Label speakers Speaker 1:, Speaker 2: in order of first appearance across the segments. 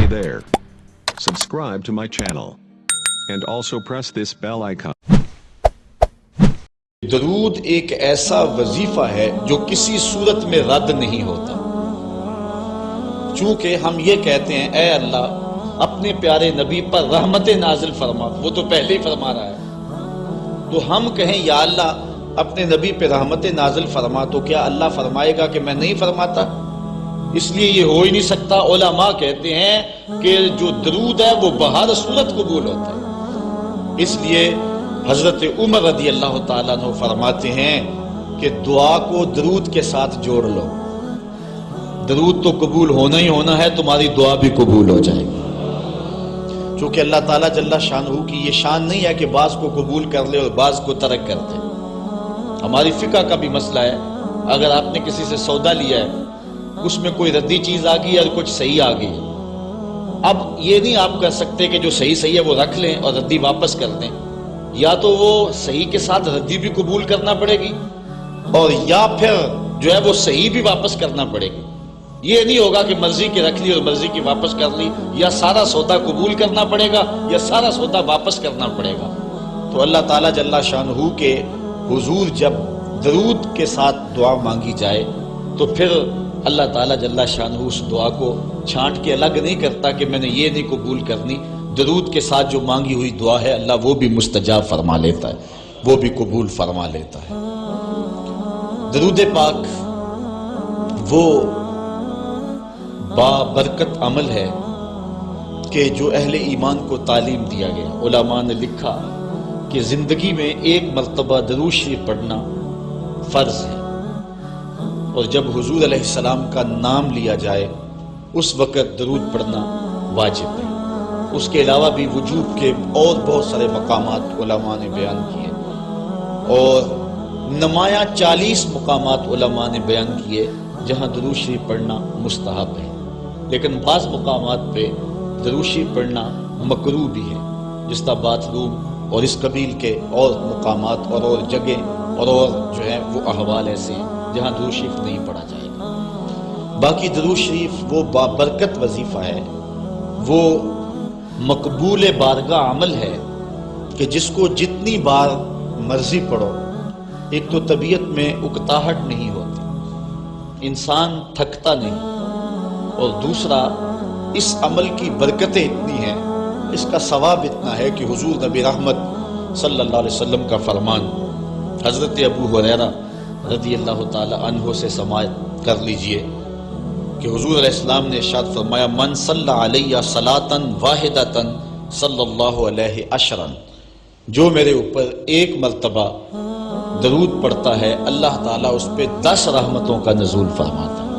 Speaker 1: Hey there. Subscribe to my channel. And also press this bell icon.
Speaker 2: درود ایک ایسا وظیفہ ہے جو کسی صورت میں رد نہیں ہوتا، چونکہ ہم یہ کہتے ہیں اے اللہ اپنے پیارے نبی پر رحمت نازل فرما، وہ تو پہلے ہی فرما رہا ہے، تو ہم کہیں یا اللہ اپنے نبی پہ رحمت نازل فرما، تو کیا اللہ فرمائے گا کہ میں نہیں فرماتا؟ اس لیے یہ ہو ہی نہیں سکتا۔ علماء کہتے ہیں کہ جو درود ہے وہ بہر صورت قبول ہوتا ہے۔ اس لیے حضرت عمر رضی اللہ تعالیٰ عنہ فرماتے ہیں کہ دعا کو درود کے ساتھ جوڑ لو، درود تو قبول ہونا ہی ہونا ہے، تمہاری دعا بھی قبول ہو جائے گی، چونکہ اللہ تعالیٰ جل شانہ کی یہ شان نہیں ہے کہ بعض کو قبول کر لے اور بعض کو ترک کر دے۔ ہماری فقہ کا بھی مسئلہ ہے، اگر آپ نے کسی سے سودا لیا ہے، اس میں کوئی ردی چیز آ گئی اور کچھ صحیح آ گئی، اب یہ نہیں آپ کر سکتے کہ جو صحیح ہے وہ رکھ لیں اور ردی واپس کر دیں، یا تو وہ صحیح کے ساتھ ردی بھی قبول کرنا پڑے گی اور یا پھر جو ہے وہ صحیح بھی واپس کرنا پڑے گی۔ یہ نہیں ہوگا کہ مرضی کی رکھ لی اور مرضی کی واپس کر لی، یا سارا سودا قبول کرنا پڑے گا یا سارا سودا واپس کرنا پڑے گا۔ تو اللہ تعالیٰ جل شانہ کے حضور جب درود کے ساتھ دعا مانگی جائے تو پھر اللہ تعالیٰ جل شانہ اس دعا کو چھانٹ کے الگ نہیں کرتا کہ میں نے یہ نہیں قبول کرنی، درود کے ساتھ جو مانگی ہوئی دعا ہے اللہ وہ بھی مستجاب فرما لیتا ہے، وہ بھی قبول فرما لیتا ہے۔ درود پاک وہ بابرکت عمل ہے کہ جو اہل ایمان کو تعلیم دیا گیا۔ علماء نے لکھا کہ زندگی میں ایک مرتبہ درود شریف پڑھنا فرض ہے، اور جب حضور علیہ السلام کا نام لیا جائے اس وقت درود پڑھنا واجب ہے۔ اس کے علاوہ بھی وجوب کے اور بہت سارے مقامات علماء نے بیان کیے، اور نمایاں 40 مقامات علماء نے بیان کیے جہاں درود شریف پڑھنا مستحب ہے، لیکن بعض مقامات پہ درود شریف پڑھنا مکروہ بھی ہے، جس طرح باتھ روم اور اس قبیل کے اور مقامات اور جگہ اور جو ہے وہ احوال ایسے ہیں جہاں درود شریف نہیں پڑھا جائے گا۔ باقی درود شریف وہ بابرکت وظیفہ ہے، وہ مقبول بارگاہ عمل ہے کہ جس کو جتنی بار مرضی پڑھو، ایک تو طبیعت میں اکتاہٹ نہیں ہوتی، انسان تھکتا نہیں، اور دوسرا اس عمل کی برکتیں اتنی ہیں، اس کا ثواب اتنا ہے کہ حضور نبی رحمت صلی اللہ علیہ وسلم کا فرمان حضرت ابو ہریرہ رضی اللہ تعالی عنہ سے سماعت کر لیجئے کہ حضور علیہ السلام نے ارشاد فرمایا من صلی علیہ صلاۃ واحدۃ صلی اللہ علیہ عشرا، جو میرے اوپر ایک مرتبہ درود پڑھتا ہے اللہ تعالیٰ اس پہ 10 رحمتوں کا نزول فرماتا ہے۔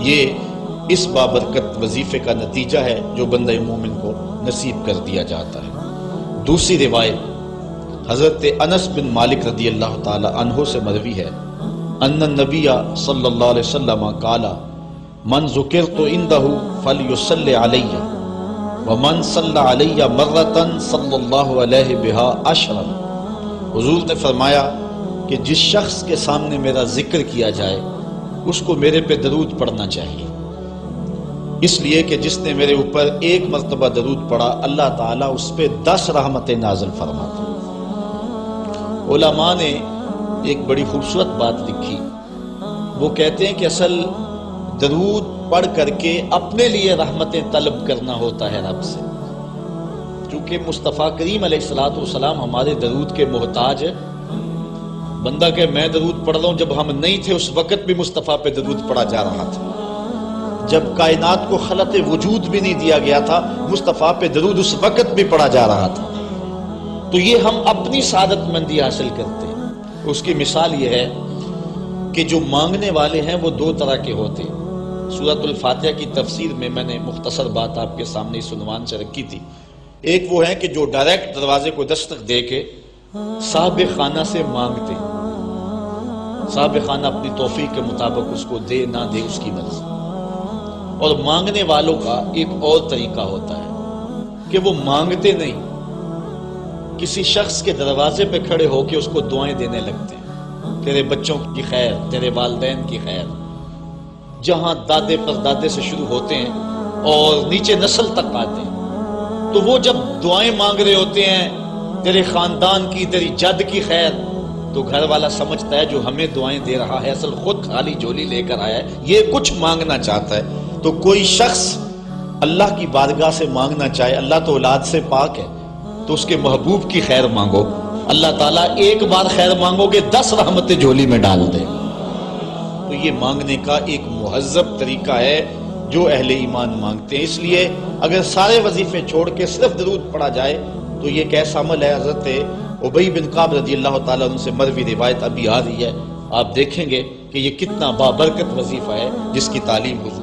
Speaker 2: یہ اس بابرکت وظیفے کا نتیجہ ہے جو بندہ مومن کو نصیب کر دیا جاتا ہے۔ دوسری روایت حضرت انس بن مالک رضی اللہ تعالی عنہ سے مروی ہے ان النبی صلی اللہ علیہ وسلم قال من ذکرت عنده فلیصلی علی ومن صلی علی مرۃ صلی اللہ علیہ بها عشرا۔ حضور نے فرمایا کہ جس شخص کے سامنے میرا ذکر کیا جائے اس کو میرے پہ درود پڑھنا چاہیے، اس لیے کہ جس نے میرے اوپر ایک مرتبہ درود پڑھا اللہ تعالیٰ اس پہ 10 رحمتیں نازل فرماتا۔ علماء نے ایک بڑی خوبصورت بات لکھی، وہ کہتے ہیں کہ اصل درود پڑھ کر کے اپنے لیے رحمتیں طلب کرنا ہوتا ہے رب سے، کیونکہ مصطفیٰ کریم علیہ الصلوۃ والسلام ہمارے درود کے محتاج ہے۔ بندہ کہ میں درود پڑھ رہا ہوں، جب ہم نہیں تھے اس وقت بھی مصطفیٰ پہ درود پڑھا جا رہا تھا، جب کائنات کو خلق وجود بھی نہیں دیا گیا تھا مصطفیٰ پہ درود اس وقت بھی پڑھا جا رہا تھا۔ تو یہ ہم اپنی سعادت مندی حاصل کرتے ہیں۔ اس کی مثال یہ ہے کہ جو مانگنے والے ہیں وہ 2 طرح کے ہوتے ہیں۔ سورۃ الفاتحہ کی تفسیر میں میں نے مختصر بات آپ کے سامنے اس عنوان سے رکھی تھی۔ ایک وہ ہیں کہ جو ڈائریکٹ دروازے کو دستک دے کے صاحب خانہ سے مانگتے ہیں، صاحب خانہ اپنی توفیق کے مطابق اس کو دے نہ دے اس کی مرضی۔ اور مانگنے والوں کا ایک اور طریقہ ہوتا ہے کہ وہ مانگتے نہیں، کسی شخص کے دروازے پہ کھڑے ہو کے اس کو دعائیں دینے لگتے ہیں، تیرے بچوں کی خیر، تیرے والدین کی خیر، جہاں دادے پر دادے سے شروع ہوتے ہیں اور نیچے نسل تک آتے ہیں. تو وہ جب دعائیں مانگ رہے ہوتے ہیں تیرے خاندان کی، تیری جد کی خیر، تو گھر والا سمجھتا ہے جو ہمیں دعائیں دے رہا ہے اصل خود خالی جھولی لے کر آیا ہے، یہ کچھ مانگنا چاہتا ہے. تو کوئی شخص اللہ کی بارگاہ سے مانگنا چاہے، اللہ تو اولاد سے پاک ہے، تو اس کے محبوب کی خیر مانگو. اللہ تعالیٰ ایک بار خیر مانگو گے 10 رحمتیں جھولی میں ڈال دے. تو یہ مانگنے کا ایک مہذب طریقہ ہے جو اہل ایمان مانگتے ہیں. اس لیے اگر سارے وظیفے چھوڑ کے صرف درود پڑھا جائے تو یہ کیسا عمل ہے. حضرت ابی بن کعب رضی اللہ تعالیٰ عنہ سے مروی روایت ابھی آ رہی ہے، آپ دیکھیں گے کہ یہ کتنا بابرکت وظیفہ ہے جس کی تعلیم حضور